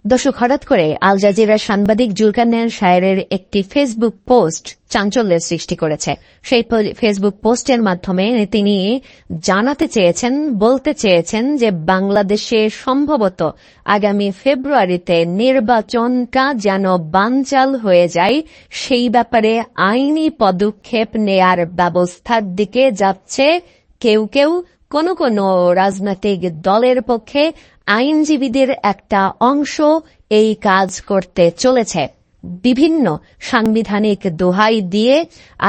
দর্শক, হঠাৎ করে আল জাজিরার সাংবাদিক জুলকারনাইন শায়েরের একটি ফেসবুক পোস্ট চাঞ্চল্যের সৃষ্টি করেছে। সেই ফেসবুক পোস্টের মাধ্যমে তিনি বলতে চেয়েছেন যে বাংলাদেশে সম্ভবত আগামী ফেব্রুয়ারিতে নির্বাচনটা যেন বানচাল হয়ে যায়, সেই ব্যাপারে আইনি পদক্ষেপ নেয়ার ব্যবস্থার দিকে যাচ্ছে কেউ কেউ। কোনো কোনো রাজনৈতিক দলের পক্ষে আইনজীবীদের একটা অংশ এই কাজ করতে চলেছে। বিভিন্ন সাংবিধানিক দোহাই দিয়ে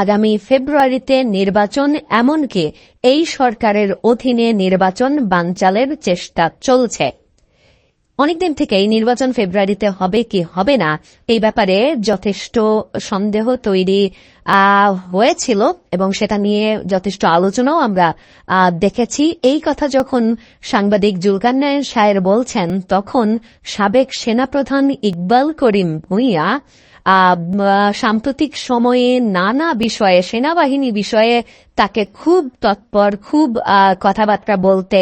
আগামী ফেব্রুয়ারিতে নির্বাচন, এমনকি এই সরকারের অধীনে নির্বাচন বানচালের চেষ্টা চলছে। অনেকদিন থেকেই নির্বাচন ফেব্রুয়ারিতে হবে কি হবে না এই ব্যাপারে যথেষ্ট সন্দেহ তৈরি হয়েছিল এবং সেটা নিয়ে যথেষ্ট আলোচনাও আমরা দেখেছি। এই কথা যখন সাংবাদিক জুলকারনাইন শায়ের বলছেন, তখন সাবেক সেনাপ্রধান ইকবাল করিম ভূঁইয়া সাম্প্রতিক সময়ে নানা বিষয়ে, সেনাবাহিনী বিষয়ে তাকে খুব তৎপর, খুব কথাবার্তা বলতে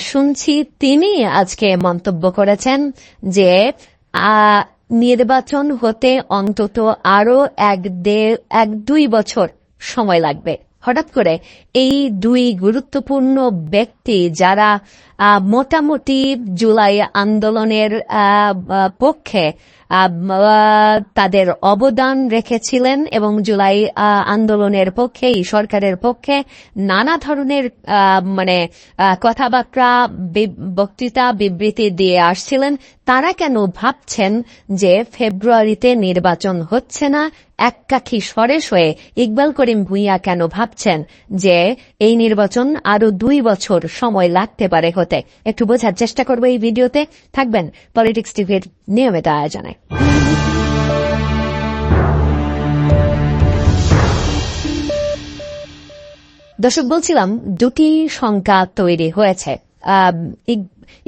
শুনছি। তিনি আজকে মন্তব্য করেছেন যে নির্বাচন হতে অন্তত আরো 1-2 বছর সময় লাগবে। হঠাৎ করে এই দুই গুরুত্বপূর্ণ ব্যক্তি, যারা মোটামুটি জুলাই আন্দোলনের পক্ষে তাদের অবদান রেখেছিলেন এবং জুলাই আন্দোলনের পক্ষেই, সরকারের পক্ষে নানা ধরনের কথাবার্তা, বক্তৃতা, বিবৃতি দিয়ে আসছিলেন, তারা কেন ভাবছেন যে ফেব্রুয়ারিতে নির্বাচন হচ্ছে না? এককাঠি সরেস হয়ে ইকবাল করিম ভূঁইয়া কেন ভাবছেন যে এই নির্বাচন আরো 2 বছর সময় লাগতে পারে হতে? একটু বোঝার চেষ্টা করবো এই ভিডিওতে। থাকবেন পলিটিক্স টিভির নিয়মিত আয়োজনে। দর্শক, বলছিলাম দুটি শঙ্কা তৈরি হয়েছে।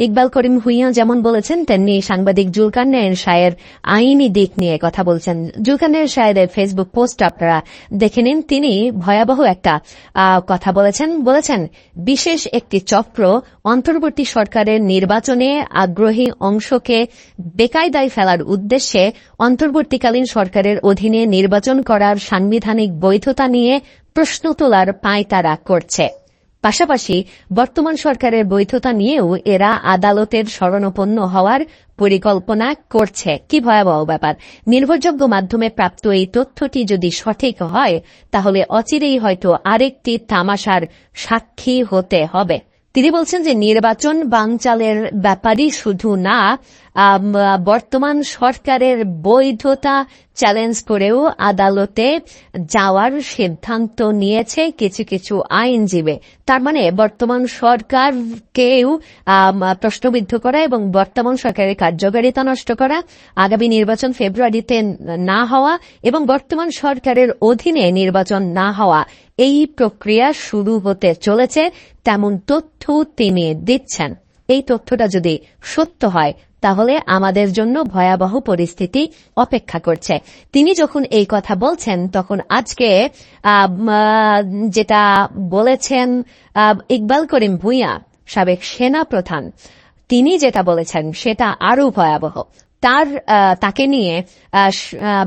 ইকবাল করিম ভূঁইয়া যেমন বলেছেন, তেমনি সাংবাদিক জুলকারনাইন শায়ের আইনি দিক নিয়ে কথা বলছেন। জুলকারনাইন শায়ের ফেসবুক পোস্ট আপনারা দেখে নিন। তিনি ভয়াবহ একটা কথা বলেছেন বিশেষ একটি চক্র অন্তর্বর্তী সরকারের নির্বাচনে আগ্রহী অংশকে বেকায়দায় ফেলার উদ্দেশ্যে অন্তর্বর্তীকালীন সরকারের অধীনে নির্বাচন করার সাংবিধানিক বৈধতা নিয়ে প্রশ্ন তোলার পাঁয়তারা করছে। পাশাপাশি বর্তমান সরকারের বৈধতা নিয়েও এরা আদালতের শরণাপন্ন হওয়ার পরিকল্পনা করছে। কি ভয়াবহ ব্যাপার! নির্ভরযোগ্য মাধ্যমে প্রাপ্ত এই তথ্যটি যদি সঠিক হয়, তাহলে অচিরেই হয়তো আরেকটি তামাশার সাক্ষী হতে হবে। তিনি বলছেন যে নির্বাচন বানচালের ব্যাপারই শুধু না, বর্তমান সরকারের বৈধতা চ্যালেঞ্জ করেও আদালতে যাওয়ার সিদ্ধান্ত নিয়েছে কিছু কিছু আইনজীবী। তার মানে বর্তমান সরকারকেও প্রশ্নবিদ্ধ করা এবং বর্তমান সরকারের কার্যকারিতা নষ্ট করা, আগামী নির্বাচন ফেব্রুয়ারিতে না হওয়া এবং বর্তমান সরকারের অধীনে নির্বাচন না হওয়া, এই প্রক্রিয়া শুরু হতে চলেছে, তেমন তথ্য তিনি দিচ্ছেন। এই তথ্যটা যদি সত্য হয়, তাহলে আমাদের জন্য ভয়াবহ পরিস্থিতি অপেক্ষা করছে। তিনি যখন এই কথা বলছেন, তখন আজকে যেটা বলেছেন ইকবাল করিম ভূঁইয়া, সাবেক সেনা প্রধান, তিনি যেটা বলেছেন সেটা আরো ভয়াবহ। তাকে নিয়ে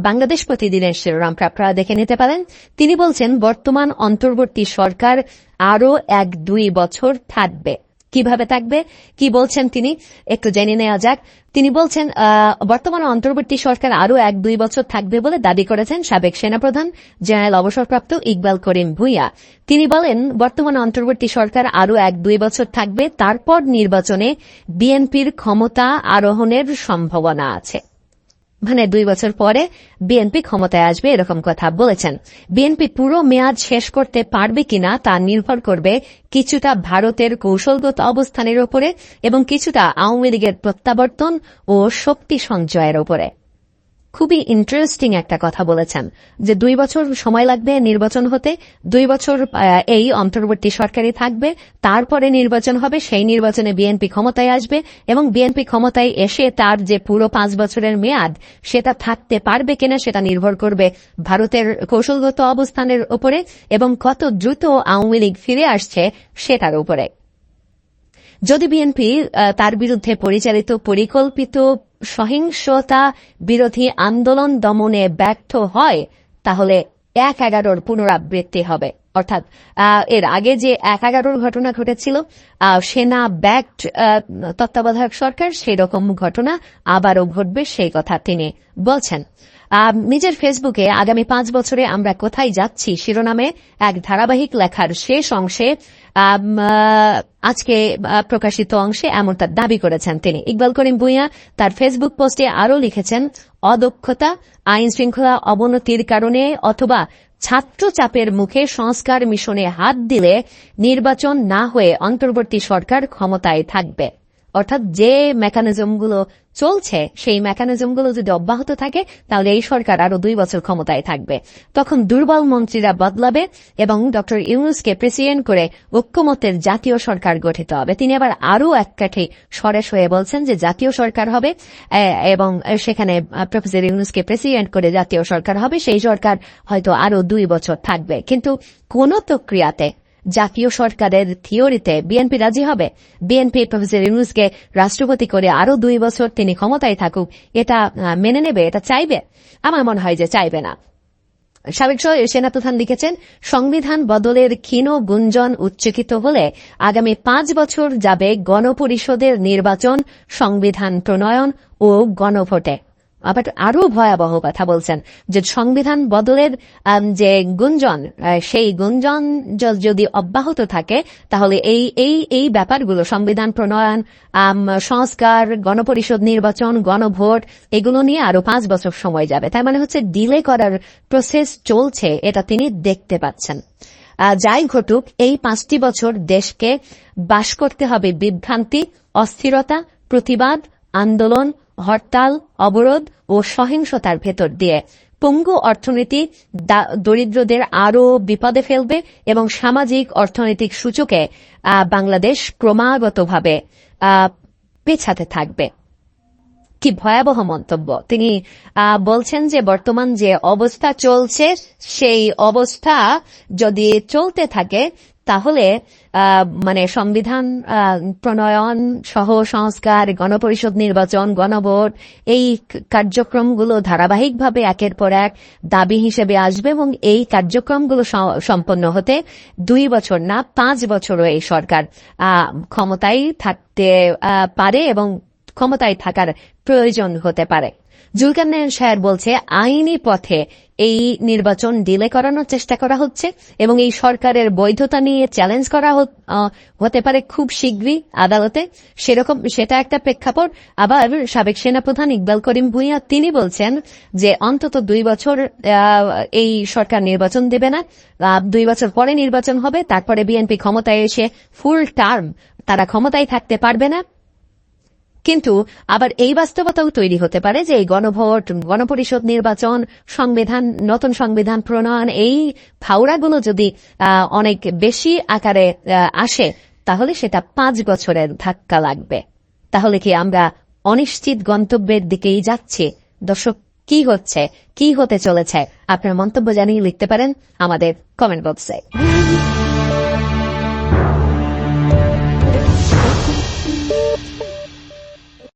বাংলাদেশ প্রতিদিনের শিরোনাম আপনারা দেখে নিতে পারেন। তিনি বলছেন বর্তমান অন্তর্বর্তী সরকার আরো 1-2 বছর থাকবে। কিভাবে থাকবে, কি বলছেন তিনি একটু জেনে নেওয়া যাক। তিনি বলছেন বর্তমান অন্তর্বর্তী সরকার আরো 1-2 বছর থাকবে বলে দাবি করেছেন সাবেক সেনাপ্রধান জেনারেল অবসরপ্রাপ্ত ইকবাল করিম ভূঁইয়া। তিনি বলেন বর্তমান অন্তর্বর্তী সরকার আরো 1-2 বছর থাকবে, তারপর নির্বাচনে বিএনপির ক্ষমতা আরোহণের সম্ভাবনা আছে। 2 বছর পরে বিএনপি ক্ষমতায় আসবে, এরকম কথা বলেছেন। বিএনপি পুরো মেয়াদ শেষ করতে পারবে কিনা তা নির্ভর করবে কিছুটা ভারতের কৌশলগত অবস্থানের উপরে এবং কিছুটা আওয়ামী লীগের প্রত্যাবর্তন ও শক্তি সঞ্চয়ের উপরে। খুবই ইন্টারেস্টিং একটা কথা বলেছেন যে 2 বছর সময় লাগবে নির্বাচন হতে, 2 বছর এই অন্তর্বর্তী সরকারই থাকবে, তারপরে নির্বাচন হবে, সেই নির্বাচনে বিএনপি ক্ষমতায় আসবে এবং বিএনপি ক্ষমতায় এসে তার যে পুরো 5 বছরের মেয়াদ, সেটা থাকতে পারবে কিনা সেটা নির্ভর করবে ভারতের কৌশলগত অবস্থানের উপরে এবং কত দ্রুত আওয়ামী লীগ ফিরে আসছে সেটার উপরে। যদি বিএনপি তার বিরুদ্ধে পরিচালিত পরিকল্পিত সহিংসতা বিরোধী আন্দোলন দমনে ব্যর্থ হয় তাহলে ১/১১ পুনরাবৃত্তি হবে। অর্থাৎ এর আগে যে ১/১১ ঘটনা ঘটেছিল সেনা ব্যাকড তত্ত্বাবধায়ক সরকার, সেই রকম ঘটনা আবারও ঘটবে, সেই কথা তিনি বলছেন। নিজের ফেসবুকে আগামী 5 বছরে আমরা কোথায় যাচ্ছি শিরোনামে এক ধারাবাহিক লেখার শেষ অংশে আজকে প্রকাশিত অংশে এমনটা দাবি করেছেন তিনি। ইকবাল করিম ভূঁইয়া তার ফেসবুক পোস্টে আরও লিখেছেন, অদক্ষতা, আইন শৃঙ্খলা অবনতির কারণে অথবা ছাত্র চাপের মুখে সংস্কার মিশনে হাত দিলে নির্বাচন না হয়ে অন্তর্বর্তী সরকার ক্ষমতায় থাকবে। অর্থাৎ যে মেকানিজমগুলো চলছে সেই মেকানিজমগুলো যদি অব্যাহত থাকে তাহলে এই সরকার আরো 2 বছর ক্ষমতায় থাকবে। তখন দুর্বল মন্ত্রীরা বদলাবে এবং ডক্টর ইউনূসকে প্রেসিডেন্ট করে ঐক্যমত্যের জাতীয় সরকার গঠিত হবে। তিনি আবার আরো এক কাঠি সরেস হয়ে বলছেন যে জাতীয় সরকার হবে এবং সেখানে প্রফেসর ইউনূসকে প্রেসিডেন্ট করে জাতীয় সরকার হবে, সেই সরকার হয়তো আরো 2 বছর থাকবে। কিন্তু কোন প্রক্রিয়াতে জাতীয় সরকারের থিওরিতে বিএনপি রাজি হবে? বিএনপি প্রফেসর ইউনূসকে রাষ্ট্রপতি করে আরো 2 বছর তিনি ক্ষমতায় থাকুক, এটা মেনে নেবে? এটা চাইবে? আমার মনে হয় যে চাইবে না। সাবেক সেনাপ্রধান লিখেছেন, সংবিধান বদলের ক্ষীণ গুঞ্জন উচ্চকিত হলে আগামী 5 বছর যাবে গণপরিষদের নির্বাচন, সংবিধান প্রণয়ন ও গণভোটে। আবার আরো ভয়াবহ কথা বলছেন যে সংবিধান বদলের যে গুঞ্জন, সেই গুঞ্জন যদি অব্যাহত থাকে তাহলে এই ব্যাপারগুলো সংবিধান প্রণয়ন, সংস্কার, গণপরিষদ নির্বাচন, গণভোট, এগুলো নিয়ে আরো 5 বছর সময় যাবে। তার মানে হচ্ছে ডিলে করার প্রসেস চলছে, এটা তিনি দেখতে পাচ্ছেন। যাই ঘটুক, এই 5টি বছর দেশকে বাস করতে হবে বিভ্রান্তি, অস্থিরতা, প্রতিবাদ, আন্দোলন, হরতাল, অবরোধ ও সহিংসতার ভেতর দিয়ে। পঙ্গু অর্থনীতি দরিদ্রদের আরো বিপদে ফেলবে এবং সামাজিক অর্থনৈতিক সূচকে বাংলাদেশ ক্রমাগতভাবে পেছাতে থাকবে। কি ভয়াবহ মন্তব্য! তিনি বলছেন যে বর্তমান যে অবস্থা চলছে সেই অবস্থা যদি চলতে থাকে তাহলে মানে সংবিধান প্রণয়ন সহ সংস্কার, গণপরিষদ নির্বাচন, গণভোট, এই কার্যক্রমগুলো ধারাবাহিকভাবে একের পর এক দাবি হিসেবে আসবে এবং এই কার্যক্রমগুলো সম্পন্ন হতে 2 বছর না 5 বছরও এই সরকার ক্ষমতায় থাকতে পারে এবং ক্ষমতায় থাকার প্রয়োজন হতে পারে। জুলকারনাইন সাহেব বলছে, আইনি পথে এই নির্বাচন ডিলে করানোর চেষ্টা করা হচ্ছে এবং এই সরকারের বৈধতা নিয়ে চ্যালেঞ্জ করা হতে পারে খুব শীঘ্রই আদালতে। সেটা একটা প্রেক্ষাপট। আবার সাবেক সেনাপ্রধান ইকবাল করিম ভূঁইয়া তিনি বলছেন যে অন্তত 2 বছর এই সরকার নির্বাচন দেবে না, 2 বছর পরে নির্বাচন হবে, তারপরে বিএনপি ক্ষমতায় এসে ফুল টার্ম তারা ক্ষমতায় থাকতে পারবে না। কিন্তু আবার এই বাস্তবতাও তৈরি হতে পারে যে এই গণভোট, গণপরিষদ নির্বাচন, নতুন সংবিধান প্রণয়ন, এই ফাউড়াগুলো যদি অনেক বেশি আকারে আসে তাহলে সেটা 5 বছরের ধাক্কা লাগবে। তাহলে কি আমরা অনিশ্চিত গন্তব্যের দিকেই যাচ্ছি? দর্শক, কি হচ্ছে, কি হতে চলেছে? আপনার মন্তব্য জানিয়ে লিখতে পারেন আমাদের কমেন্ট বক্সে।